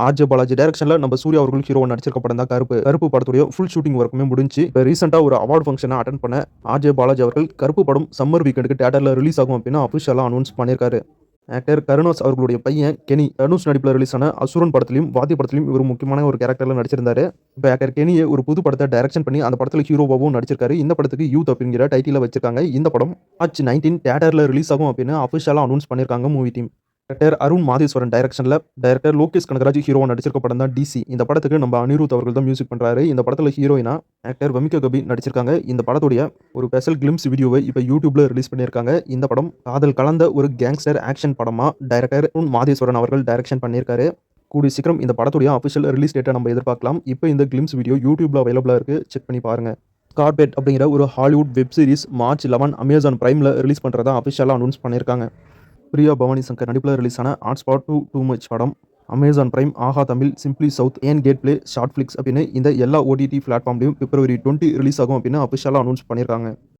RJ Balaji டைரக்ஷன்ல நம்ம சூர்யா அவர்கள் ஹீரோவா நடிச்சிருக்க படம் தான் கருப்பு. கருப்பு படத்துடைய ஃபுல் ஷூட்டிங் ஒர்க்குமே முடிஞ்சு இப்ப ரீசென்ட்டா ஒரு அவார்ட் ஃபங்ஷன அட்டெண்ட் பண்ண ஆர்ஜே பாலாஜி அவர்கள் கருப்பு படம் சம்மர் வீக்கெண்டுக்கு தியேட்டர்ல ரிலீஸ் ஆகும் அப்படின்னு அபிஷியலா அனௌன்ஸ் பண்ணியிருக்காரு. ஆக்டர் கருணாஸ் அவர்களுடைய பையன் கெனி தனுஷ் நடிப்புல ரிலீஸ் ஆன அசுரன் படத்திலும் வாத்தி படத்திலும் இவர் முக்கியமான ஒரு கேரக்டர்ல நடிச்சிருந்தாரு. இப்ப ஆக்டர் கெனியே ஒரு புது படத்தை டைரக்ஷன் பண்ணி அந்த படத்துல ஹீரோவாவும் நடிச்சிருக்காரு. இந்த படத்துக்கு யூத் அப்படிங்கிற டைட்டில வச்சிருக்காங்க. இந்த படம் மார்ச் 19 தியேட்டர்ல ரிலீஸ் ஆகும் அப்படின்னு அபிஷியலா அனௌன்ஸ் பண்ணியிருக்காங்க movie team. Director Arun Matheswaran டைரக்ஷன்ல டைரக்டர் லோகேஷ் கனகராஜ் ஹீரோவா நடிச்சிருக்க படம் தான் டிசி. இந்த படத்துக்கு நம்ம அனிருத் அவர்கள் தான் மியூசிக் பண்றாரு. இந்த படத்துல ஹீரோயினா ஆக்டர் வமிகா கபி நடிச்சிருக்காங்க. இந்த படத்துடைய ஒரு ஸ்பெஷல் கிளிம்ஸ் வீடியோவை இப்ப யூடியூப்ல ரிலீஸ் பண்ணியிருக்காங்க. இந்த படம் காதல் கலந்த ஒரு கேங்ஸ்டர் ஆக்ஷன் படமா டைரக்டர் அருண் மாதேஸ்வரன் அவர்கள் டைரக்ஷன் பண்ணியிருக்காரு. கூடிய சீக்கிரம் இந்த படத்துடைய அபிஷியல் ரிலீஸ் டேட்டை நம்ம எதிர்பார்க்கலாம். இப்போ இந்த கிளிம்ஸ் வீடியோ யூடியூப்ல அவைலபிளா இருக்கு. செக் பண்ணி பாருங்க. ஸ்கார்பெட் அப்படிங்கிற ஒரு Hollywood web series March 11 Amazon பிரைம்ல ரிலீஸ் பண்றதா அபிஷியலா அனௌன்ஸ் பண்ணியிருக்காங்க. பிரியா பவானி சங்கர் நடிப்பில் ரிலீஸ் ஆன ஹாட்ஸ்பாட் டூ மச் படம் அமேசான் பிரைம், ஆஹா தமிழ், சிம்ப்ளி சவுத், ஏன் கேட் பிளே, ஷார்ட் ஃபிளிக்ஸ் அப்படின்னு இந்த எல்லா ஓடிடி பிளாட்ஃபார்ம்லையும் February 20 ரிலீஸ் ஆகும் அப்படின்னு அபிஷியலா அனௌன்ஸ் பண்ணியிருக்காங்க.